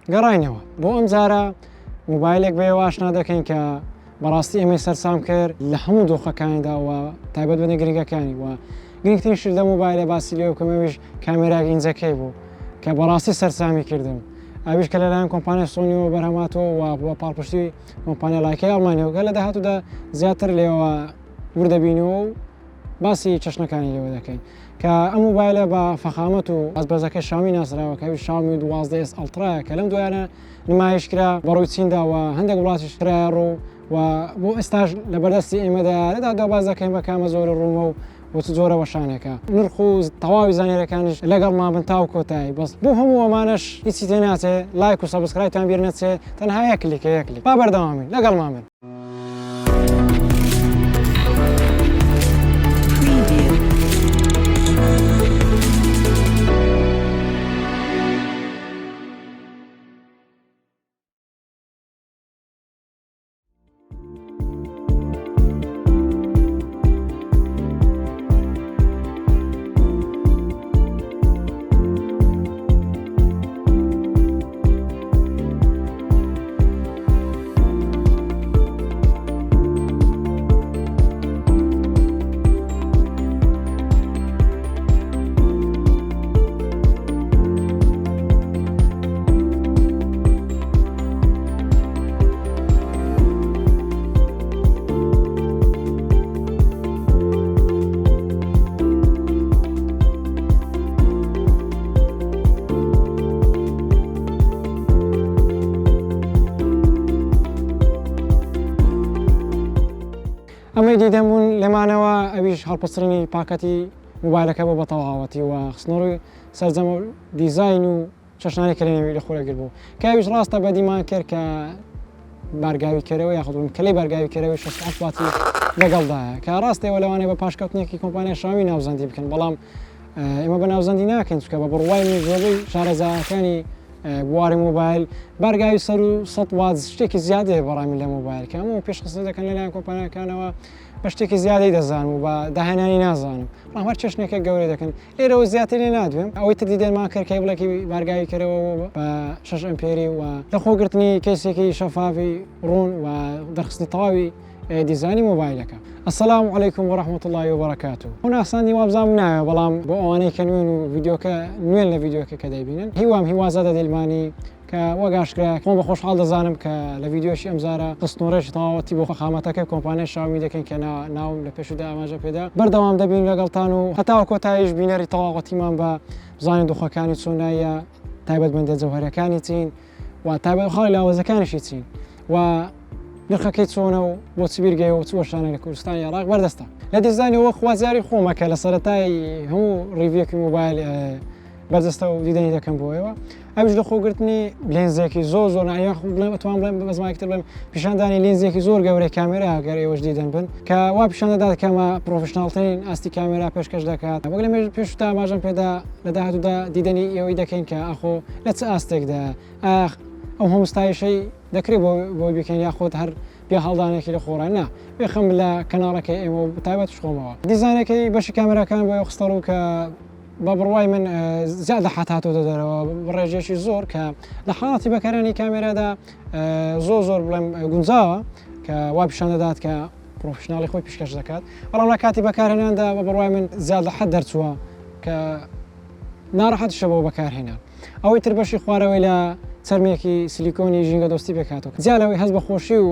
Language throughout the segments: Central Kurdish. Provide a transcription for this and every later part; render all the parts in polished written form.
گەڕاینەوە بۆ ئەم جارە موبایلێک بێ ئاشنا دەکەین کە بەڕاستی ئەمە سەرسام کرد لە هەموو دۆخەکانیداوە تایبەت بە گرنگەکانی وە گرنگترین شت لە موبایلە باسی لێ بکەمەویش کامێرای گینجەکەی بوو کە بەڕاستی سەرسامی کردم ئەویش کە لەلایەن کۆمپانیای سۆنیەوە بەرهەماتەوە و بۆ پاڵپشتی کۆمپانیا لایکەی ئەڵمانیەوە گە لە داهاتوودا زیاتر لێەوە وردەبینەوە و باسی چەشنەکانی لێوە دەکەین کە ئەم موبایلە بە فەخامەت و ئەزبەرزەکەی شامی ناسراوە کەوی شامی 12S ئەڵترایە کە لەم دوایانە نمایشکرا بەڕووی چینداوە هەندێک وڵاتیش کرایە ڕوو و بۆ ئێستاش لە بەردەستی ئێمەدا لەدا داباز دەکەین بە کامە زۆر ڕوومە و بۆ چ جۆرە وەشانێکە نرخ و تەواوی زانیەرەکانیش لەگەڵ مابن تاو کۆتایی بەس بۆ هەموو ئەمانەش هیچی تێ ناچێ لایک و سەبسکرایبتان بیر نەچێ تەنها یەک کلیک با بەردەوامین لەگەڵ مابن. ئەمەی دیدەمبوون لێمانەوە ئەویش هەڵپسرینی پاکەتی موبایلەکە بۆ بەتەواوەتی و خستنەوەی سەرجەمە دیزاین و چەشنانی کردنەوەی لە خۆرەگر بوو کەویش ڕاستە بەدیمان کرد کە بارگاوی کەرەوە یاخودم کلەی بارگاوی کەرەوەی 6 واتی لەگەڵدایە کە ڕاستەوە لەوانەیە بە پاشکەوتنێکی کۆمپانیای شامی ناوزەندی بکەن بەڵام ئێمە بە ناوزەندی ناکەین چکە بە بڕوای زۆربەی شارەزاکانی بواری موبایل بارگاوی سەر و 100 وات شتێکی زیادەیە بەڕامی لە موبایل کە هەموو پێشخست دەکەن لەلایەن کۆمپانیەکانەوە بە شتێکی زیادەی دەزانم و بە داهێنانی نازانم بەڵام هەر چێشنێکە گەورەی دەکەن لێرەوە زیاتر لێ نادوێم ئەوەی تر دیدەنمان کرد کەیبڵێکی بارگاوی کەرەوە بە 6 ئەمپێری و لە خۆگرتنی کەسێکی شەفافی ڕوون و دەرخستنی تەواوی دیزانی موبایلەکە. السلام علیکم و رحمة الله و بەرەکاتوه. هەون ئاساندی وابزانم ناوێ بەڵام بۆ ئەوانەی کە نوێن و ڤیدیۆکە نوێن لە ڤیدیۆکە کە دەیبینن هیوازە دەدەیلمانی کە وەگاشکرا خۆم بە خۆشحاڵ دەزانم کە لە ڤیدیۆشی ئەمزارە خستنەوەڕێژی تەواوەتی بۆ خەخامەتەکەی کۆمپانیای شاومی دەکەین کە ناوم لە پێشودا ئاماژە پێدا بەردەوام دەبین لەگەڵتان و هەتاوە کۆتاییش بینەری تەواوەتیمان بە بزانین دۆخەکانی چۆنایە تایبەتمەندە جەوهەریەکانی چین و تایبەت خاڵی لاوازەکانیشی چین و نرخەکەی چۆنە و بۆ چ بیرگەیەوە و چ وەشانە لە کوردستانی عێراق بەردەستە لە دیزاینەوە خوازیاری خۆمە کە لە سەرەتای هەموو ڕیڤیەکی موبایل بەردەستە و دیدەنی دەکەم بۆیەوە ئەوش لە خۆگرتنی لێنزێکی زۆر نایە بڵێم بڵێم بەزمایکتر بڵێم پیشاندانی لێنزێکی زۆر گەورەی کامێرا گەر ئێوەش دیدەن بن کە وا پیشان دەدات کەمە پرۆفشناڵترین ئاستی کامێرا پێشکەش دەکات وەک لە پێشتا ئاماژەم پێدا لە داهاتوودا دیدەنی ئێوەی دەکەین کە ئەخۆ لە چ ئاستێکدا ئەو هەمستایشەی دەکرێت بۆ بکەین یاخۆت هەر بێ هەڵدانێکی لە خۆڕان نا بێخەم لە کەناڵەکەی ئێمە تایبەت خۆمەوە دیزانەکەی بەشی کامێراکان بۆ خستەڕ و کە بە بڕوای من زیاد لە حتاتۆ دەرەوە ڕێژێکی زۆر کە لە حاڵاتی بەکارانی کامێرادا زۆر بڵێم گونجاوە کە وا پیشان دەدات کە پرۆفشناڵی خۆی پیشکەش دەکات بەڵام لە کاتی بەکارهێناندا بە بڕوای من زیاد لە حەد دەرچووە کە ناڕەحەتشە بۆ بەکارهێنان ئەوەی تر بەشی خوارەوەی لە چەرمێکی سیلیکۆنی ژینگە دۆستی بکاتەوە جیالەوەی هەست بە خۆشی و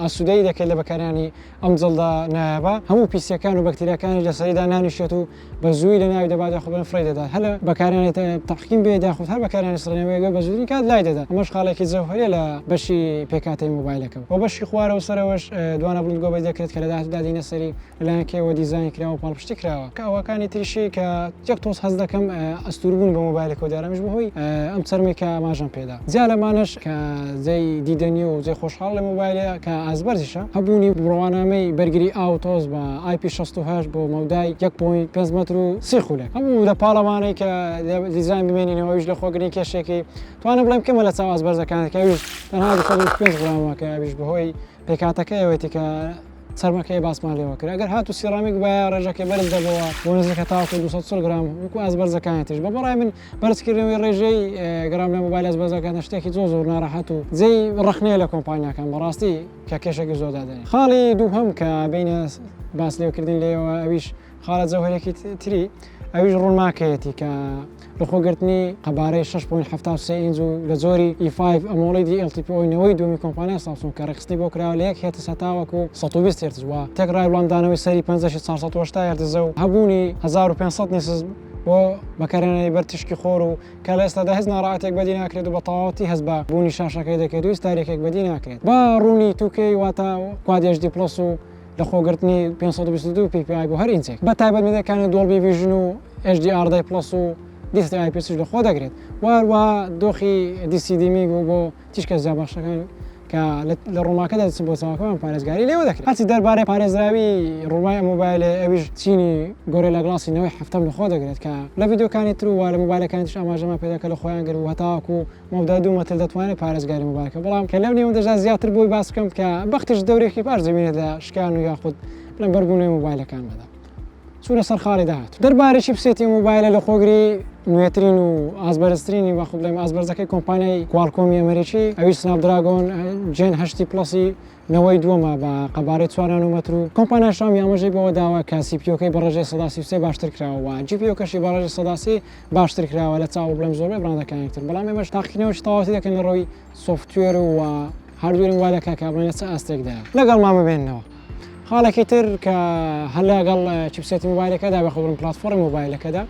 ئاسوودەی دەکەێت لە بەکارانی ئەم جڵدا نایابە هەموو پیسەکان و بەکتریاکانی لە سەریدا نانیشێت و بە زووی لە ناوی دەبات خۆ بن فڕی دەدات هەلە بەکارانێت تەحقیم بێ داخۆت هەر بەکارانی سڕێنەوەی بە زووی کات لای دەدات ئەمەش خاڵێکی جەوهەریە لە بەشی پێکاتی موبایلەکەەوە بۆ بەشی خوارە و سەرەوەش دوانە بڵندگۆ بە دەکرێت کە لە داهاتوودا دینە سەری لەلایەنکەوە دیزاین کراوە پاڵپشتی کراوە کە ئەوەکانی تریشی کە یەک تۆز هەز دەکەم ئەستوربوون بە موبایلەکە دارەمش بەهۆی ئەم چەرمێکە ئاماژەم پێدا جا لەمانش کە جێی دیدەنی و جێ خۆشحاڵ لە موبایلە کە ئازبەرزیشە هەبوونی بڕوانامەی بەرگری ئاوتۆز بە IP68 بۆ مەودای 1.5 متر و 30 خولێک هەموو لە پاڵەوانەی کە دیزاین بمێنینەوەیش لە خۆگرنی کێشێکی توانە بڵێم کەمە لە چاو ئازبەرزەکانەکە ئەویش تەنها 5 غرامە کە ئەویش بەهۆی پێکاتەکەیەوەتی کە سەرمەکەی باسمان لێوە کرد ئەگەر هاتو سیرامیک بە ڕێژەکەی بەرز دەبەوە بۆ نزیکە تاوەکو 240 گرام وەکو ئازبەرزەکانیش بە بەڕای من بەرزکردنەوەی ڕێژەی گرام لە مۆبایل ئازبەرزەکان شتێکی زۆر ناڕەحەت و جێی ڕەخنەیە لە کۆمپانیاکان بەڕاستی کە کێشێکی زۆر دادێنێت خاڵی دووهەم کە بینە باس لێوکردن لێەوە ئەویش خاڵە جەوهرێکی تری ئەویش ڕوونماکەیەتی کە لەخۆگرتنی قەبارەی 6.73 ئینج و لە زۆری E5 ئەمۆڵیدی LTPO-نەوەی دومی کۆمپانیای سامسونگ کە ڕێخستی بۆ کراوە لە یەک هێتە سەتاوەکو 120 هرتز وە تێکڕای وڵامدانەوەی سەری 5480 هرتزە و هەبوونی 1500 نیسز بۆ بەکارهێنانی بەرتشکی خۆر و کە لە ئێستادا هەز ناڕەحەتێک بەدی ناکرێت و بە تەواوەتی هەز بە بوونی شاشەکەی دەکرێت و هیچ بەدی ناکرێت با ڕوونی 2K واتە Quad HD+ و لە خۆگرتنی 522 ppi بۆ هەر ئینچێک بە تایبەت میدەکانی Dolby Vision و HDR+ و دیستی IPS لە خۆ دەگرێت واروە دۆخی DCD-میگ و بۆ تیشکە زیابەخشەکان کە لە ڕووماکەدا دەچن بۆ چاوەکەمان پارێزگاری لێوە دەکرێت هەرچی دەربارەی پارێزراوی ڕوومای مۆبایلێ ئەویش چینی گۆرێلا گڵاسی 9/7 لە خۆ دەگرێت کە لە ڤیدیۆکانی تر و لە مۆبایلەکانیش ئاماژەمان پێداکە لە خۆیان گرت و هەتاوەکو مۆبدا 2 مەتر دەتوانێت پارێزگاری مۆبایلەکە بەڵام کە لەو نێوە دەژا زیاتر بۆی باس بکەم کە بەختیش دەورێکی پاش دەبینێت لە شکان و یاخود بڵێن بەربوونەوەی مۆبایلەکان بەدا چوونە سەر خاڵی داهات دەربارەی چیپسێتی مۆبایلە لە خۆگری نوێترین و ئازبەرزترینی بەخۆ بڵێم ئازبەرزەکەی کۆمپانیای کوالکۆمی ئەمریکی ئەوی سناپدراگۆن جێن 8 پلەسی نەوەی دووەمە بە قەبارەی 4 نانۆمەتر و کۆمپانیای شامی ئاماژەی بەوە داوە کە CPO-کەی بە ڕێژەی 133 باشتر کراوە GPO-کەشی بە ڕێژەی 130 باشتر کراوە لە چاو بڵێم زۆربەی بڕاندەکانی تر بەڵام ئێمەش تاقیکردنەوەی تەواوەتی دەکەن لە ڕۆی سۆفتوێر و هاردوێری مۆبایلەکە کە بڵێن چ ئاستێکدا لەگەڵ مامە بێننەوە خاڵێکی تر کە هەر لەگەڵ چیپسێتی مۆبایلەکەدا بەخۆبرم پلاتفۆرمی مۆبایلەکەدا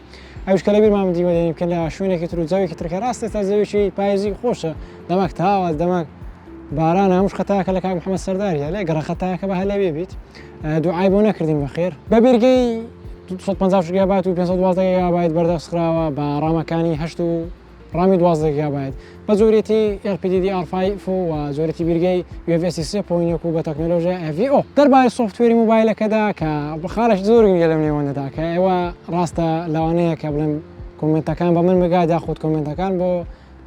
ئەوش کە لە بیرمان دیوەدەنی بکەن لە شوێنێکی تر و جاوێکی ترکە ڕاستە تا زەویی پاییزی خۆشە دەمەک تاوە دەمەک باران هەمووش خەتاکە لە کاک محەممەد سەرداریە لێ گەڕە خەتاکە بە هەلەوێ بیت دوعای بۆ نەکردین بەخێر بە بیرگەی 250 گیگابایت و 512 گیگابایت بەردەستخراوە بە ڕامەکانی 8 و ڕامی 12 گیگابایت بە زۆرێتی LPDDR5 و زۆرەتی بیرگەی UFS 3.1 بە تەکنۆلۆژیا FVO دەربارەی سۆفتوێری مۆبایلەکەدا کە خاڵش زۆر گرنگە لەم نێوەندەدا کە ئێوە ڕاستە لەوانەیە کە بڵێن کۆمنتەکان بە من بگادا خۆت کۆمنتەکان بۆ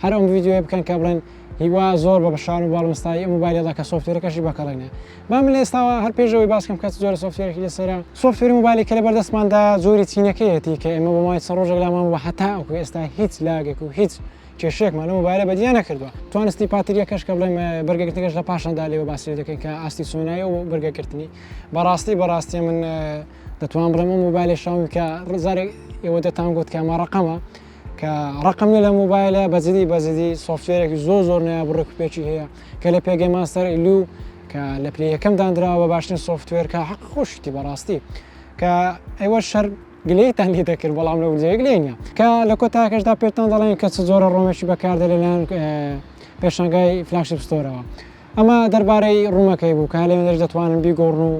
هەر ئەم ڤیدیۆی بکەن کە بڵێن هیوا زۆر بە بەشار و باڵمستایی ئەم مۆبایلەدا کە سۆفتوێرەکەشی بەکەڵێنێ با من لە ئێستاوە هەر پێشەوەی باسکەم کە زۆر سۆفتوێرێکی لەسەرە سۆفتوێری مۆبایلی کە لە بەردەستماندا زۆری چینەکەیەتی کە ئێمە بە مای ڕۆژێک لامان بە هەتا ئەو ئێستا هیچ لاگێک و هیچ کێشێکمان لە مۆبایلە بەدیان نەکردووە توانستی پاتریەکەش کە بڵێم بەرگەگرتنەکەش لە پاشاندا لێوە باسی دەکەین کە ئاستی سۆنایە و بەرگەگرتنی بەڕاستی من دەتوان بڵێم ئەو مۆبایلی شاومی کە ڕزارێک ئێوە دەتان گوت کە ئەمە ڕەقەمە کە ڕقمنی لە مۆبایلە بەزیدی سۆفتوێرێکی زۆر نایە بڕێکوپێکی هەیە کە لە پێگەی ماستەر ئیلو کە لە پلەی یەکەم دانراوە بە باشترین سۆفتوێر کە حەق خۆشتی بەڕاستی کە ئێوە شەر گلەیتان لێ دەکرد بەڵام لە وجەیەک لێنە کە لە کۆتاکەشدا پێتان دەڵێن کە چ زۆرە ڕۆمێکی بەکاردە لەلایەن پێشانگای فلاگشیپ ستۆرەوە ئەمە دەربارەی ڕوومەکەی بوو کە لەوێنەش دەتوانن بیگۆڕن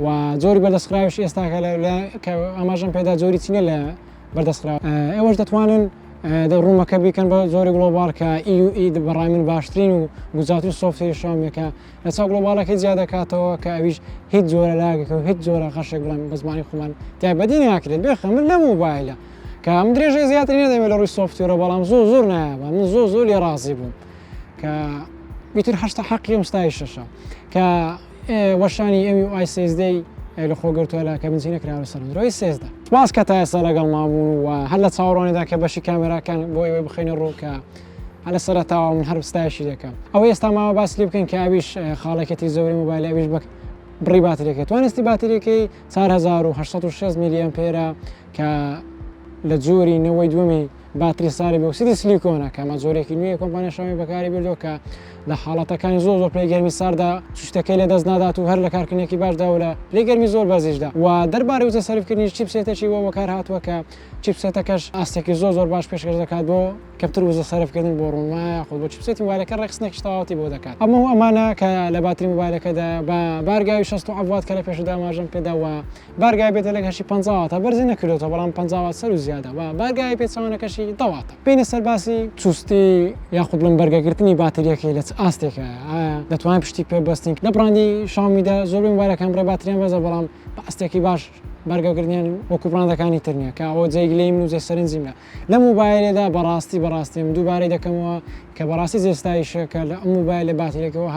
و زۆری بەردەستخراویش ئێستاکە کە ئاماژەم پێدا زۆری چینە لە بەردەستخراوە ئێوەش دەتوانن ڕوومەکە بیکەن بە زۆری گلۆبال کە EUE بەڕای من باشترین و گوزاتری سۆفتوێری شاومیەکە لە چاو گلۆبالەکەی زیاد دەکاتەوە کە ئەویش هیچ جۆرە لاگەکە و هیچ جۆرە خەشێک بڵێم بە زمانی خۆمان تایبەتی ناکرێت بێخە من لە مۆبایلە کە ئەم درێژەی زیاتر نەدەمێت لە ڕووی سۆفتوێرە بەڵام زۆر نایە من زۆر لێ ڕازی بووم کە بیتر هەشتا حەقی ئەمستای شەشە کە وەشانی MUI 3D لە خۆگرتووە لە کە بنزینە کراوە سەر ئەندرۆید 13 سپاس کە تا ئێستا لەگەڵ مابوون و هەر لە چاوەڕوانیدا کە بەشی کامێراکان بۆ ئێوەی بخەینە ڕوو کە هەر لە سەرەتاوە من هەر ستایشی دەکەم ئەوەی ئێستا ماوە باسی لێ بکەین کە ئەویش خاڵێکەتی زۆری مۆبایل ئەویش بە بڕی باتریەکەی توانستی باتریەکەی 4806 میلی ئەمپێرە کە لە جۆری نەوەی دووەمی باتری ساری بە ئۆکسیدی سیلیکۆنە کە ئەمە جۆرێکی نوێی کۆمپانیای شاومی بەکاری بردووە کە لە حاڵەتەکانی زۆر پلەی گەرمی ساردا شتەکەی لە دەست نادات و هەر لە کارکردنێکی باشدا و لە پلەی گەرمی زۆر بەزیشدا و دەربارەی وزە سەرفکردنی چیپسێتێکی بۆ بەکار هاتووە کە چیپسێتەکەش ئاستێکی زۆر باش پێشکەش دەکات بۆ کەمتر وزە سەرفکردن بۆ ڕوومایە خۆ بۆ چیپسێتی مۆبایلەکە ڕێخستنێکی تەواوەتی بۆ دەکات ئەمانە کە لە باتری مۆبایلەکەدا بە بارگاوی 60 وات کە لە پێشدا ئاماژەم پێداوە بارگای بێتە لە هەشی 50 واتە بەرزی نەکردێتەوە بەڵام 50 وات سەر و زیادە و بارگای پێچەوانەکەشی 10 واتە بینە سەرباسی چوستی یاخود بڵێن بەرگەگرتنی باتریەکەی لە ئاستێکە دەتوانین پشتی پێ بەستین لە براندی شاومیدا زۆربەی مۆبایلەکان بڕێ باتریان بەزە بەڵام بە ئاستێکی باش بەرگەوگرنیان وەکو بڕاندەکانی تر نییە کە ئەوە جێی گلەی من و جێ سەرنجیمە لە مۆبایلێدا بەڕاستیم دووبارەی دەکەمەوە کە بەڕاستی جێستایشە کە لە ئەم مۆبایل لە باتیرێکەوە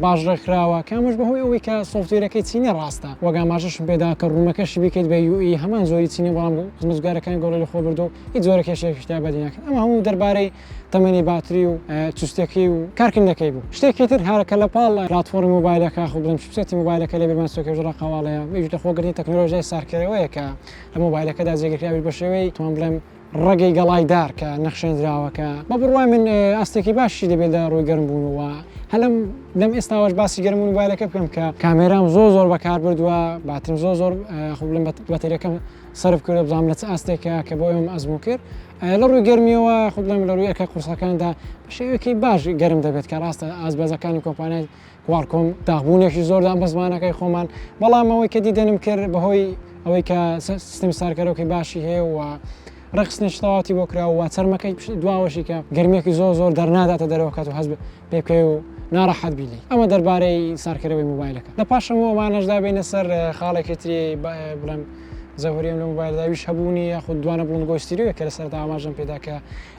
باش ڕێکخراوە کامش بەهۆی ئەوەی کە سۆفتوێرەکەی چینی ڕاستە وەگا ماژەشم پێدا کە ڕوومەکەشی بکەیت بە یوئی هەمان زۆری چینی بەڵام خزمەتگوزارەکانی گەورە لە خۆ بردو هیچ زۆرە کێشێکیشتا بەدیناکەن ئەمە هەموو دەربارەی تەمەنی باتری و چستەکەی و کارکردنەکەی بوو شتێکی تر هەرەکە لە پاڵ پلاتفۆرمی مۆبایلەکە خۆ بڵێم چپسێتی مۆبایلەکە لێ بێمان سۆکێ ژڕە قەواڵەیە ویش لە خۆگرنی تەکنۆلۆژیای سارکەرەوەیە کە لە مۆبایلەکەدا جێگەکراوی بە شێوەی توان بڵێم ڕێگەی گەڵایدار کە نەخشێنراوەکە بە بڕوای من ئەستێکی باشی دەبێت لە ڕووی گەرمبوونەوە هەلم لەم ئێستاوەش باسی گەرمبوون مۆبایلەکە بکەم کە کامێرام زۆر بەکار بردووە باترم زۆر خۆ بڵێم بەتەریەکەم سرف کرد بزانام لە چ ئاستێکە کە بۆ ئێوەم ئەزموو کرد لە ڕووی گەرمیەوە خۆ بڵێم لە ڕووی ئەرکە قورسەکاندا بە شێوەیەکی باش گەرم دەبێت کە ڕاستە ئازبەزەکانی کۆمپانیای کوالکۆم داغبوونێکی زۆردان بە زمانەکەی خۆمان بەڵام ئەوەی کە دیدەنم کرد بەهۆی ئەوەی کە سیستەمی سارکەرەوەی باشی هەیە و ڕقسنیش تەواتی بۆ کراوە چەرمەکەی دواوەشی کە گەرمێکی زۆر دەرناداتە دەرەوە کات و هەز پێ بکەی و ناڕەحەت بیلی ئەمە دەربارەی سارکەرەوەی مۆبایلەکە لە پاشەمەوە ئەوانەشدا بینە سەر خاڵێکی تری بڵێم زەهوریم لە مۆبایلداویش هەبوونی یاخود دوانە بڵند گۆستیریوە کە لەسەردا ئاماژەم پێدا کە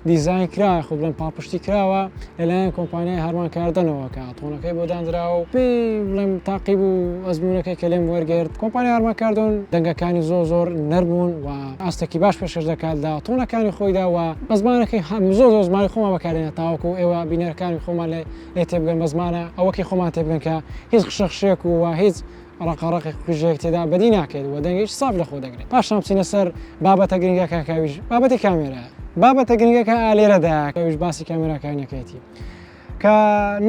دیزاین کرا خۆ بڵێن پاڵپشتی کراوە لەلایەن کۆمپانیای هەرمانکاردنەوە کە تۆنەکەی بۆ دانراوە و پێی بڵێم تاقیب و ئەزمونونەکەی کە لێم وەرگرت کۆمپانیای هەرمانکاردن دەنگەکانی زۆر نەربوون و ئاستێکی باش پێشکەش دەکاتدا تۆنەکانی خۆیدا و بە زمانەکەی زۆر زمانی خۆمان بەکارێنە تاوەکو ئێوە بینەرەکانی خۆمان لێ تێبگەن بە زمانە ئەوەکی خۆمان تێبگەن کە هیچ خشەخشێک و هیچ ڕقەڕقی خوژێک تێدا بەدی ناکرێت و دەنگیش ساف لە خۆ دەگرێت پاشان بچینە سەر بابەتە گرنگە کاکاویش بابەتی کامێرە بابەتە گرنگەکە ئالێرەدا کەویش باسی کامێراکانەکەیەتی کە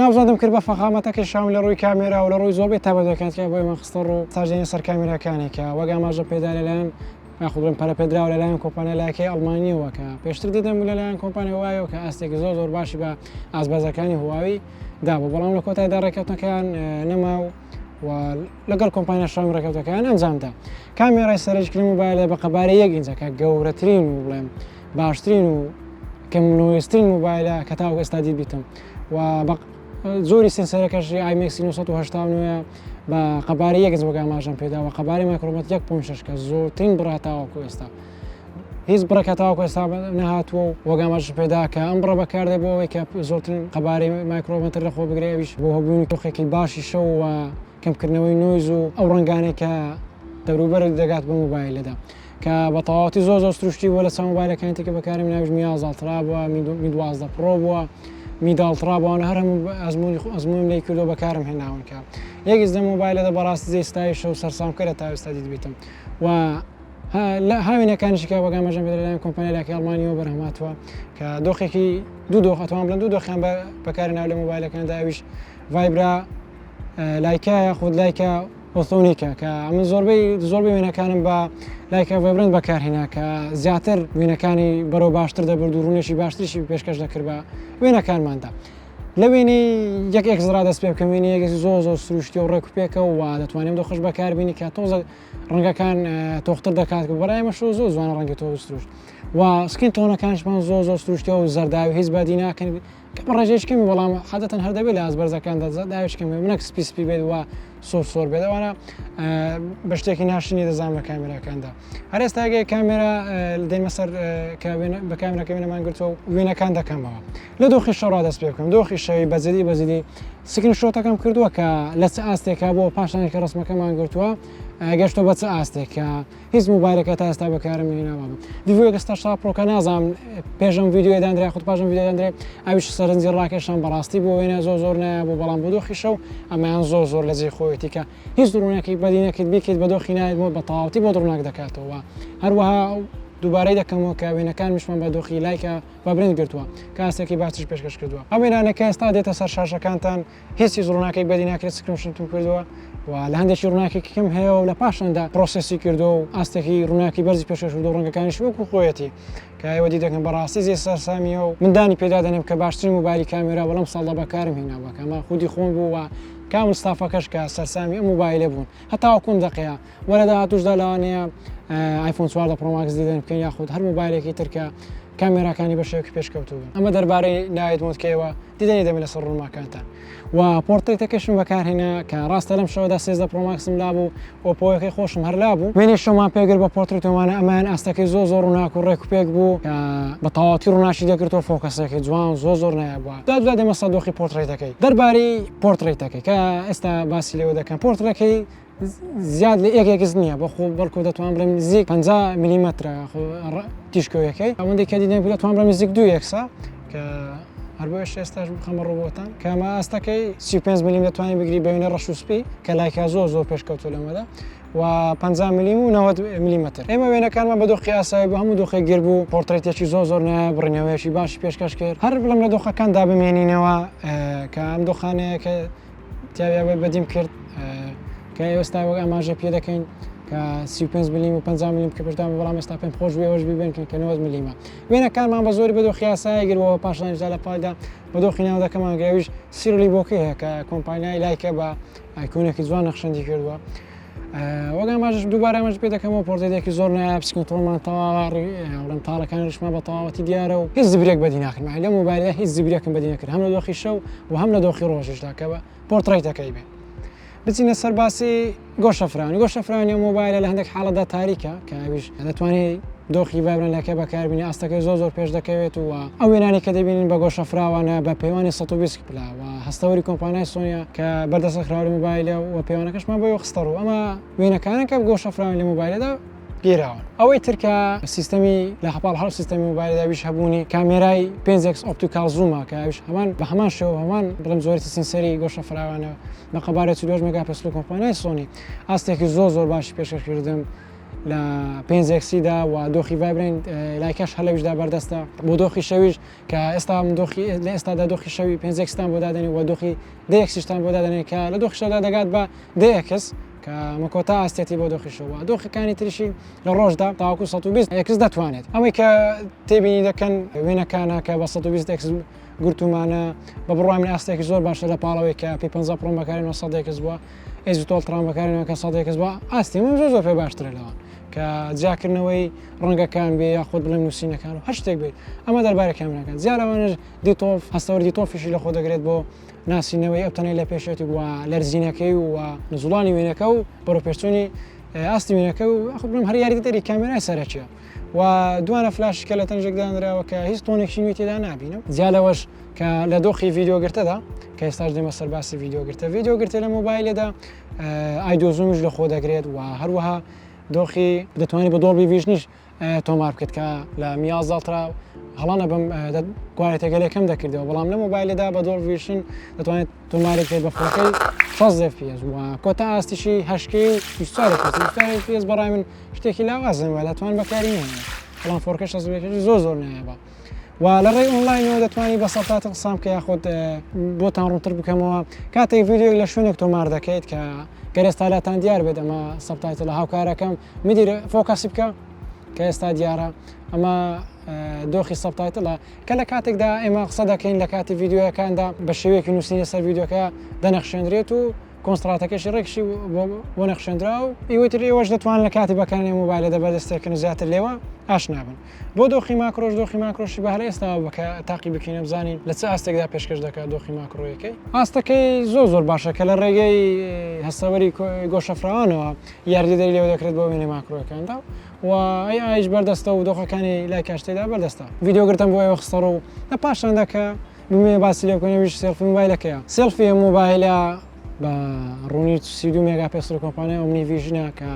ناوزادم کرد بە فەخامەتەکەی شام لە ڕووی کامێرا و لە ڕووی زۆربەی تابەتەکانکە بۆی من خستە ڕوو تاژێنە سەر کامێراکانێکە وەگا ماژە پێدا لەلایەن یاخودڵێن پەرەپێدراوە لەلایەن کۆمپانیای ئەڵمانیەوە کە پێشتر دیدەم لەلایەن کۆمپانیای هواویەوە کە ئاستێکی زۆر باشی بە ئاسبازەکانی هواوی دابوو بەڵام لە کۆتایدا ڕێکەوتەکان نەما و لەگەڵ کۆمپانیا شامی ڕێکەوتەکان ئەنجامدا کامێرای سەرنجکردنی مۆبایلە بە قەبارەی یەک ئینچەکە گەورەترین و بڵێم باشترین و کەمنوێسترین مۆبایلە کە تاوەکو ئێستا دیت بیتم و زۆری سنسەرەکەشی IMX 989 بە قەبارەی یەک وەگا ئاماژەم پێداوە قەبارەی مایکرۆمەتر 1.6 کە زۆرترین بڕا تاوەکو ئێستا هیچ بڕەکە تاوەکو ئێستا نەهاتووە و وەگا ئاماژەم پێدا کە ئەم بڕە بەکاردێ بۆ ئەوەی کە زۆرترین قەبارەی مایکرۆمەتر لە خۆ بگرێویش بۆ هەبوونی تۆخێکی باشی شەو و کەمکردنەوەی نۆیز و ئەو ڕنگانێک کە دەوروبەرت دەگات بە مۆبایلەدا کە بە تەواوەتی زۆر سروشتی بووە لە چەند مۆبایلەکانی تێکە بەکارم ناویش می 11 بووە می 12 پرۆ بووە می 12 بووە هەر هەموو ئەزمونم لێی کردو بەکارم هێناون کە یەکیش لە مۆبایلەدا بەڕاستی جێستایش و سەرسامکەرە تا ئێستا دیت بیتم و هاوینەکانیشی کە وەگا ئاماژەم پێدا لەلایەن کۆمپانیای ئەڵمانیەوە بەرهەماتوە کە دۆخێکی دوو دۆخەتوان بڵێن دوو دۆخیان بەکارهێناو لە مۆبایلەکاندا ئەویش ڤایبرا لایکە یاخود لایکە ئۆتۆنیکە کە ئەمە زۆربەی وێنەکانم بە لایکە ڤایبرەنت بەکارهێنا کە زیاتر وێنەکانی بەرەو باشتر دەبرد و ڕوونێکی باشتریشی پێشکەش دەکرد بە وێنەکانماندا لە وێنەی یەک ئێکزرا دەست پێ بکەم وێنەی یەکێکی زۆر سروشتی و ڕێک و پێکە و دەتوانێت دۆخش بەکاربینی کە تۆزە ڕەنگەکان تۆختر دەکات و بەڕای ئێمەش زۆر جوانە ڕەنگی تۆ سروشت و سکین تۆنەکانشمان زۆر سروشتی و زەرداوی هیچ بادی ناکەن کە بەڕێژێش کەمی بەڵام حەدەتەن هەر دەبێت لە ئازبەرزەکاندا داویش کەمێ منەک سپی بێت وە سۆر بێت ئەوانە بە شتێکی ناشنی دەزانام لە کامێراکاندا هەر ئێستاگەی کامێرا دێمە سەر بە کامێراکە وێنەمان گرتووە و وێنەکان دەکەمەوە لە دۆخی شەڕا دەست پێ بکەم دۆخی شەوی بەزیدی سکرین شۆتەکەم کردووە کە لە چ ئاستێکا بۆ پاشانێک کە ڕسمەکەمان گرتووە گەشتۆ بە چ ئاستێک کە هیچ مۆبایلەکە تا ئێستا بەکارم هێناوە دیڤۆ گەستا پڕۆکە نازانم پێشم ڤیددیۆ دانرێ خودت پاشم ڤیددیۆ دانرێ ئەویش سەرنجی ڕاکێشان بەڕاستی بۆ وێنە زۆر نایە بۆ بەڵام بۆ دۆخی شەو ئەمایان زۆر لە جێ خۆیەتی کە هیچ دڕونێکی بەدینەکەیت بیکەیت بە دۆخی نایێت بۆ بە تەواوەتی بۆ دڕناک دەکاتەوە هەروەها دووبارەی دەکەمەوە کە وێنەکان میشمان بە دۆخی لایکە بە برنج گرتووە کاسێکی باشترش پێشکەش کردووە ئەم وێنانەکە ئێستا دێتە سەر شاشەکانتان هیچی ڕووناکەی بەدی ناکرێت سکرینشتتون کردووە و لە هەندێکی ڕووناکی کەم هەیە و لە پاشاندا پرۆسسی کردو و ئاستێکی ڕووناکی بەرزی پێشکەش کردو ڕەنگەکانیش وەکو خۆیەتی کە ئێوە دیدەکەن بەڕاستی جێ سەرسامیە و مندانی پێدا دەنێم کە باشترین مۆبایلی کامێرا بەڵام ساڵدا بەکارم هێناوە کە ئەمە خودی خۆم بوو و کامل ستافەکەش کە سەرسامی ئەم مۆبایلە بوون هەتا وەکوم دەقەیە وەرە داهاتوشدا لەوانەیە آیفۆن 14 پرۆ ماکس دیدەن بکەن یاخود هەر مۆبایلێکی ترکە کامێراکانی بە شێوەیەکی پێشکەوتوو بن. ئەمە دەربارەی ناوێتمونکەوە دیدەنی دەبێت لەسەر ڕوونماکانتان. و پۆرتڕێتەکەشم بەکارهێنا کە ڕاستە لەم شەوەدا 13 پرۆ ماکسم لابوو ئۆپۆیەکەی خۆشم هەر لابوو. وێنێ شەومان پێگر بە پۆرتڕێتەوەمانە ئەمان ئاستەکەی زۆر ڕووناک و ڕێک و پێک بوو کە بە تەواوەتی ڕووناچی دەکردەوە فۆکەسێکی جوان زۆر نایبووە. دوای دێمە سەدۆخی پۆرتڕێتەکەی. دەربارەی پۆرتڕێتەکەی کە ئێستا باسی لێوە دەکەم. پۆرتڕێکەکەی زیاد لە یەکێکس نییە بەڵکو دەتوان بڵێم نزیک 50 میلیمەترە تیشکۆیەکەی ئەوەندەی کە دیدەم دەتوان بڵێم نزیک 2 یەکسا کە هەر بۆ ئێستاش بخەمە ڕۆبۆتان کەمە ئاستەکەی 35 میلیم دەتوانین بگری بە وێنە ڕەش و سپی کە لایکە زۆر پێشکەوتو لەمەدا و 50 میلیم و 90 میلیمەتر. ئێمە وێنەکانمان بە دۆخی ئاسایی بوو هەموو دۆخێک گیر بوو پۆرتڕێتێکی زۆر نایە بڕینەوەیەکی باشی پێشکەش کرد. هەر بڵم لە دۆخەکاندا بمێنینەوە کە ئەم دۆخانەیە کە تیاوی بەدیم کرد کە ئێستا وەک ئاماژە پێ دەکەین کە 35 میلیم و 50 میلیم کە پێشدا بەڵام ئێستا پێم خۆش وێوەش ببێن کە 90 میلیمە. وێنەکانمان بە زۆری بە دۆخی ئاسایی گرەوە پاشانیدا لە پایدا بە دۆخی ناودەکەمان گرێویش سیرلی بۆکەی هەیە کە کۆمپانیای لایکە بە ئایکۆنێکی جوان نەخشەندی کردووە. وەک ئاماژەش دووبارە ئەمەش پێ دەکەمەوە پۆرتڕێتێکی زۆر نایە پسکنتڕۆڵمان تەواوی ئەڵێم تاڵەکانی ڕشمان بە تەواوەتی دیارە و هیچ زبرێک بەدی ناکردم لە مۆبایلدا هیچ زبرێکم بەدی نەکرد هەم لە دۆخی شەو و هەم لە دۆخی ڕۆژیشدا کە بە پۆرتڕێتەکەی بێ. بچینە سەر باسی گۆشەفرانی مۆبایلە لە هەندێک حاڵەدا تاریکە کە ئەویش دەتوانێت دۆخی ڤایبرەنتەکە بەکاربینی ئاستەکەی زۆر پێش دەکەوێت و ئەو وێنانی کە دەبینین بە گۆشەفراوانە بە پەیوانی 120 پلاوە هەستەوەری کۆمپانیای سۆنیا کە بەردەستەخراوی مۆبایلە و پەیوانەکەشمان بۆ خستەڕ و ئەمە وێنەکانە کە گۆشەفراوی لە مۆبایلەدا گیراون. ئەوەی ترکە سیستەمی لە هەپاڵ هەڵ سیستەمی مۆبایلداویش هەبوونی کامێرای 5x ئۆپتیکال زوومە کە ئەویش هەمان بە هەمان شێوە هەمان بڵم زۆرێتی سینسەری گۆشەفراوانە بە قەبارەتی 2 مێگاپیکسل کۆمپانیای سۆنی ئاستێکی زۆر باشی پێشکەشکردم لە 5xدا و دۆخی ڤایبرەنت لایکەش هەلەویشدا بەردەستە بۆ دۆخی شەویش کە ئێستا لە ئێستادا دۆخی شەوی 5xتان بۆ دادەنی و دۆخی دەیەکسیشتان بۆ دادەنێت کە لە دۆخی شەودا دەگات بە دەیەکس کە مەکۆتا ئاستێتی بۆ دۆخی شەوە دۆخەکانی تریشی لە ڕۆژدا تاواکو 120 یەکس دەتوانێت ئەوەی کە تێبینی دەکەن وێنەکانە کە بە 120 یەکس گرتومانە بە بڕای من ئاستێکی زۆر باشە لە پاڵەوەی کە P50 پرۆ بەکارێنەوە 100 یەکس بووە ئێزیتۆڵ ترام بەکارێنەوە کە 100 یەکس بووە ئاستی من زۆر پێ باشترە لەوان کە جاکردنەوەی ڕەنگەکان بێ یاخود بڵێم نووسینەکان و هەر شتێک بێت ئەمە دەربارەی کامێراکان زیارەوانش دیتۆف هەستەوەری دیتۆفیشی لە خۆ دەگرێت بۆ ناسینەوەی ئەو تەنەی لە پێشێتی وە لەرزینەکەی و نزوڵانی وێنەکە و بەرەپێچوونی ئاستی وێنەکە و ئەخ بڵم هەر یاریدەری کامێرای سەرەکیە و دوانە فلاشکە لە تەنجێکدانراوە کە هیچ تۆنێکی نوێ تێدا نابینم جیالەوەش کە لە دۆخی ڤیدیۆگرتەدا کە ئێستاش دێمە سەر باسی ڤیدیۆگرتە لە مۆبایلێدا ئایدۆزومیش لە خۆ دەگرێت و هەروەها دۆخی دەتوانێت بە دۆڵبی ڤیژنیش تۆمار بکرێت کە لە میازڵترا هەڵانە بەم گوارێتەگەلێکم دەکردەوە بەڵام لە مۆبایلێدا بە دۆڵ ڤیژن دەتوانێت تۆمارێکێت بە فۆکەی 60 FPS و کۆتا ئاستیشی هەشکەی و 24 FPS بەڕای من شتێکی لاوازم وە دەتوان بەکاری نێنێ بەڵام فۆرکە 60 FPS زۆر نایە و لە ڕێی ئۆنلاینەوە دەتوانانی بە سەڵتات قسام کە یاخود بۆتان ڕوونتر بکەمەوە کاتێک ڤیدیۆ لە شوێنێک تۆمار دەکەیت کە گەرێستالاتان دیار بێت ئەمە سەبتایتە لە هاوکارەکەم میدیر فۆکاسی بکە کە ئێستا دیارە ئەمە دۆخی سەبتایتڵە کە لە کاتێکدا ئێمە قسە دەکەین لە کاتی ڤیددیوەکاندا بە شێوەیەکی نووسینە سەر ڤیددیۆکە دەنەخشێنرێت و کۆنستراتەکەشی ڕێکشی بۆ نەخشێنرا و ئیوتر ئێوەش دەتوان لە کاتی بەکارێنێ مۆبایلە دەبەردەستێکن زیاتر لێوە ئاش نابن بۆ دۆخی ماکرۆشی بە هەر ئێستا بکە تاقی بکەینە بزانین لە چ ئاستێکدا پێشکەش دەکات دۆخی ماکرۆیەکەی ئاستەکەی زۆر باشە کە لە ڕێگەی هەستەوەری گۆشەفراوانەوە یاردیدەری لێوە دەکرێت بۆ وێنەی ماکرۆەکاندا و ئایش بەردەستە و دۆخەکانی لای کاشتێدا بەردەستە ڤیدیۆگرتم بۆ ئێوە خستەڕ و لە پاشاندا کە بمێ باسی لێ بکەنەوەیش سێلفی مۆبایلەکەیە سێلفی مۆبایلە بە ڕوونی 32 مێگاپیکسل کۆمپانیای ئۆمنی ڤیژنە کە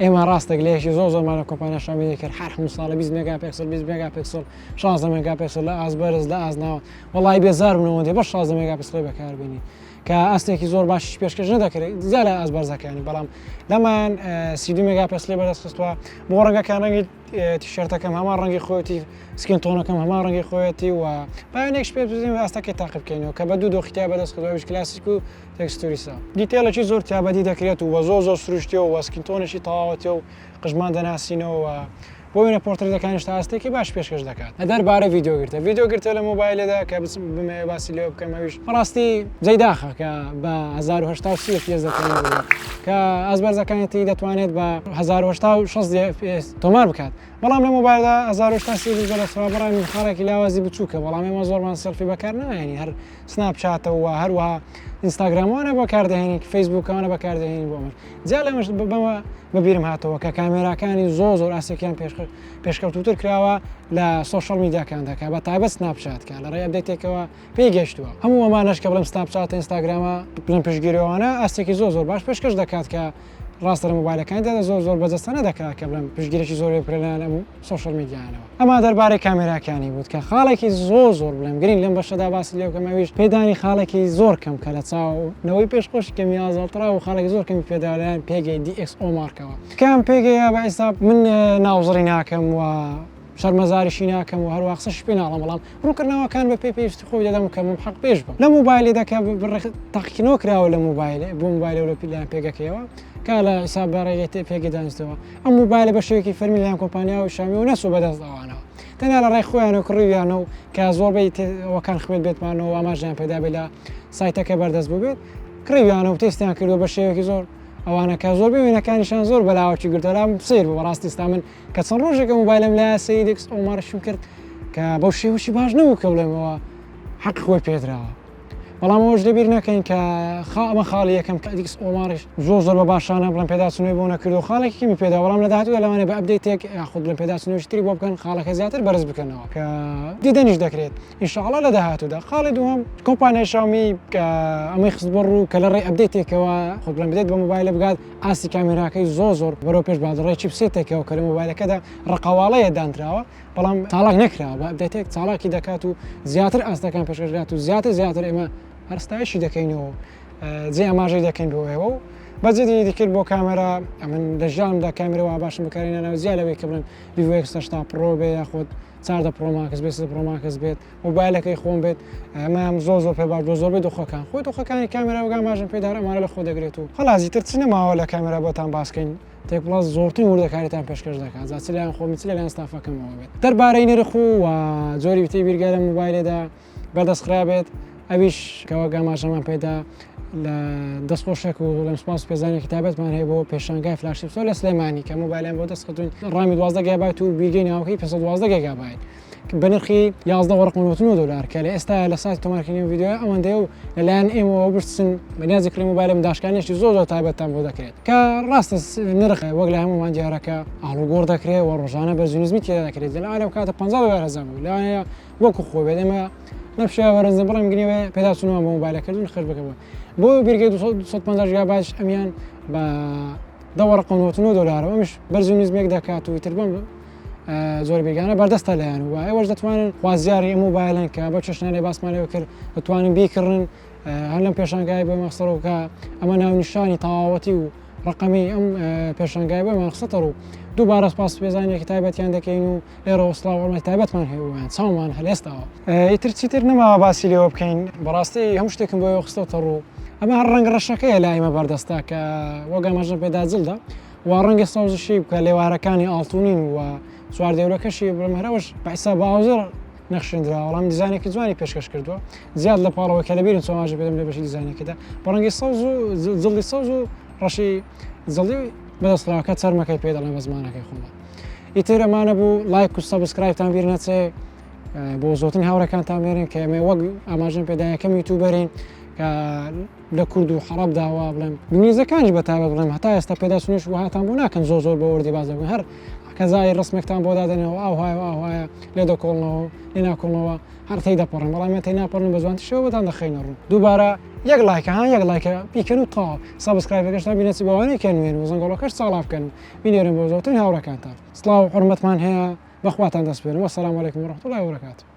ئێمە ڕاستێک لێشی زۆرمان لە کۆمپانیا شامی کرد هەر هەموو ساڵە 20 مێگاپیکسل 20 مێگاپیکسل 16 مێگاپیکسل لە ئازبەرز لە ئازناوە وەڵای بێزار بنەوە دێ بە 16 مێگاپیکسڵی بەکاربێنی کە ئاستێکی زۆر باشیش پێشکەش نەدەکرێت زیاد لە ئازبەرزەکانی بەڵام لەمان 32 مێگاپیکسلی بەدەستخستووە بۆ ڕەنگەکان ڕەنگی تیشێرتەکەم هەمان ڕەنگی خۆیەتی سکین تۆنەکەم هەمان ڕەنگی خۆیەتی و پایانێکش پێ بزانین ئاستەکەی تاقی بکەینەوە کە بە دوو دۆخیتیا بەدەستکردەوەش کلاسیک و تێکستوریسا دیتێلەکی زۆر تیابەتی دەکرێت و زۆر سروشتیەوە و سکین تۆنێکی تەواوەتی و قژمان دەناسینەوە بۆ وێنە پۆرتڕێتەکانیش تا ئاستێکی باش پێشکەش دەکات لە دەربارەی ڤیدیۆگرتە ڤیدیۆگرتە لە مۆبایلێدا کە بمێ باسی لێ بکەمەویش ڕاستی جەیداخە کە بە 1970 پێ دەکەن کە ئازبەرزەکانێتی دەتوانێت بە 1960 FPS تۆمار بکات بەڵام لە مۆبایلدا 1970 لە سوابڕانی خاڵێکی لاوازی بچووکە بەڵام ئێمە زۆرمان سەلفی بەکار نایێنی هەر سناپچاتەوە هەروەها ئینستاگراموانە بەکاردەهێنی فەیسبووکەوانە بەکاردەهێنی بۆ من جا لەمەش بەمە بەبیرم هاتەوە کە کامێراکانی زۆر ئاسێکیان پێشکەوتوتر کراوە لە سۆشەڵ میدیاکان دەکات بە تایبەت سناپچاتکە لە ڕێی ئەپدەیتێکەوە پێی گەشتووە هەموو ئەمانەش کە بڵێم سناپچات ئینستاگرامە بڵێم پشتگیریەوەوانە ئاستێکی زۆر باش پێشکەش دەکات کە ڕاستە لە مۆبایلەکاندا زۆر بەجەستانە دەکات کە بڵێم پشتگیرێکی زۆر پرێنان سۆشەڵ میدیانەوە ئەمە دەربارەی کامێراکانی بوو کە خاڵێکی زۆر بڵێم گرنگ لەم بەشەدا باسی لێ بکەمەویش پێدانی خاڵێکی زۆر کەم کە لە چاونەوەی پێشخۆش کەمی ئازاڵترا و خاڵێکی زۆر کەمی پێداڵیان پێگەی DxO مارکەوە کام پێگەیە بە ئێستا من ناوزڕی ناکەم و شەرمەزاریشی ناکەم و هەروە قسەش پێ ناڵم بەڵام ڕووکردنەوەکان بە پێویستی خۆی دەدەم کە من حەق پێش بم لە مۆبایلی دەکە تاقیکردنەوە کراوە لە مۆبایلێ بۆ مۆبایلە لە پیلان پێگەکەیەوە کە لە حسابدارەیە پێگەی دانیستەوە ئەم مۆبایلە بە شێوەیەکی فەرمی لەیان کۆمپانیا و شامی و نەسوو بەدەست ئەوانەوە تەنیا لە ڕێی خۆیان و کڕیویانە و کە زۆربەی ئەوەکان خوێت بێتمانەوە ئاماژیان پێدا بێت لە سایتەکە بەردەست بوو بێت کڕیویانە و تێستیان کردو بە شێوەیەکی زۆر ئەوانە کە زۆر وێنەکانیشان زۆر بەلاوەکی گرتەرام سیر بوو بەڕاستی ئێستا من کە چەند ڕۆژێکە مۆبایلم لە DxO مارشم کرد کە بەو شێوەشی باش نەبوو کە بڵێمەوە حەق خۆی پێدراوە بەڵام ئەوەش لەبیر نەکەین کە ئەمە خاڵی یەکەم کە DxO مارش زۆر بە باشانە بڵێم پێداچوونەوەی بۆ نەکردو خاڵێکی پێدا بەڵام لە داهاتوودا لەوانێ بە ئەپدەیتێک یاخود بڵێم پێداچوونەوەی تری بۆ بکەن خاڵەکە زیاتر بەرز بکەنەوە کە دیدەنیش دەکرێت ئینشاءڵڵا لە داهاتوودا خاڵی دووەم کۆمپانیای شاومی کە ئەمەی خست بڕوو کە لە ڕێی ئەپدەیتێکەوە خۆ بڵێم بدەیت بە مۆبایلە بگات ئاستی کامێراکەی زۆر بەرەو پێش بادڕێی چیپسێتێکەوە کە لە مۆبایلەکەدا ڕقەواڵەیە دانراوە بەڵام چالاک نەکراوە بە ئەپدەیتێک چالاکی دەکات و زیاتر ئاستەکان پێشکەشدات و زیاتر ئێمە هەرستایشی دەکەینەوە جێ ئاماژەی دەکەین بۆ ئێوە و بەجددی دیکرد بۆ کامێرا من لە ژیانمدا کامێرەوە باشم بەکارێنانەوە زیاد لەوەی کە بڵێم Vivo X80 Pro بێ یاخود 4 Pro Max بێت 3 Pro Max بێت مۆبایلەکەی خۆم بێت ئەمەم زۆر پێ باش زۆربەی دۆخەکان خۆی دۆخەکانی کامێراوەگا ماژم پێدارە ئەمانە لە خۆ دەگرێت و خەڵازی تر چ نەماوە لە کامێرا بۆتان باسکەین تێکڵاس زۆرترین وردەکاریتان پێشکەش دەکات جا چ لایەن خۆمی چ لەلایەن ستافەکەمەوە بێت دەربارەی نرخ و جۆری وتەی بیرگە لە مۆبایلێدا بەردەستخرا بێت ئەویش کەەوە گاماژەمان پێدا لە دەستخۆشێک و لەم سپاس پێزانانی کتابەتمان هەیە بۆ پێشانگای فلاشیپسۆ لە سلێمانی کە مۆبایلیان بۆ دەستخستون ڕامی 12 گیگابایت و بیرگەی ناوەکەی 512 گیگابایت بە نرخی 11.99 دلار کە لە ئێستا لە سایت تۆمارکردنی ویدیۆ ئەوەندەیە و لەلایەن ئێمەوە برسن بەنیازی مۆبایلم داشکانێکی زۆر تایبەتتان بۆ دەکرێت کە ڕاستە نرخ وەک لە هەمومان دیارەکە ئاڵوگۆڕ دەکرێت و ڕۆژانە بەرزونیزمی تێدا دەکرێت لە کاتە 50 هەزار بوو لەوانەیە وەکو خۆ بێت ئێمە نەفشە وەرزە بڵێم گرێوێ پێداچوونەوە بە مۆبایلەکردن خەش بکەوە بۆ بیرگەی 250 گیگابایت ئەمیان بە 10.99 دلار ئەمش بەرزونیزمێک دەکات و تر بم زۆر بیرگانە بەردەستە لایەن و ئێوەش دەتوانن خوازیاری ئەم مۆبایلن کە بە چێشنانەی باسمان لێوە کرد دەتوانن بیکردن هەر لەم پێشانگای بۆ مەخسەرەوە کە ئەمە ناونیشانی تەواوەتی و ڕقەمی ئەم پێشانگای بۆ مەخسەتەڕ و دووبارە سپاس پێزانێکی تایبەتیان دەکەین و لێرەوە سڵاوەڵمە تایبەتمان هەیەیان چاومان هەلێستاوە ئیتر چیتر نەماوە باسی لێوە بکەین بەڕاستی هەموو شتێکم بۆ خستەوتە ڕوو ئەمە هەر ڕەنگ ڕەشەکەیە لە ئێمە بەردەستا کە وەگەمەژە پێدا جلدا و ڕەنگی سەوزشی بکە لێوارەکانی ئاڵتونین و سوار دێورەکەشی بڵمەرەوەش بەعیسا باوزر نەخشێنرا وەڵام دیزانێکی جوانی پێشکەش کردووە زیاد لە پاڵەوە کە لەبیرن چۆماژە پێدەم لە بەشی دیزانێکیدا بە ڕەنگی سەوز و جڵی سەوز و ڕەشی جڵی بەدەستڕاوەکە چەرمەکەی پێ دەڵێن بە زمانەکەی خۆمە ئیتر ئەمانە بوو لایک و سەبسکرایبتان بیر نەچێ بۆ زۆرترین هاوڕێکانتان بێنن کە ئێمە وەک ئاماژەم پێدایەکەم یوتیوبەرین کە لە کورد و حەڕەب داوا بڵێم بنیزەکانیش بەتابەت بڵێم هەتا ئێستا پێداچوونیش وهاتان بوو ناکەن زۆر بە وەردی باز دەبن هەر کەزای ڕسمێکتان بۆ دادنەوە ئاوایە لێ دەکۆڵنەوە لێ ناکۆڵنەوە هەر تێی دەپەڕن بەڵام تێی ناپەڕن بە جوان شێوە بەتان دەخەینە ڕوو دووبارە یەک لایکە بیکەن و تاو سابسکرایبەکەشتان بینێتی بەوانەی کە نوێن و زەنگۆڵەکەش چاڵا بکەن بینێرن بۆ زۆرترین هاوڕەکانتان سڵاو حورمەتمان هەیە بەخواتان دەست بێنن وەسەلام عەلەیکوم وەڕەحمەتوڵڵاهی وبەرەکاتوه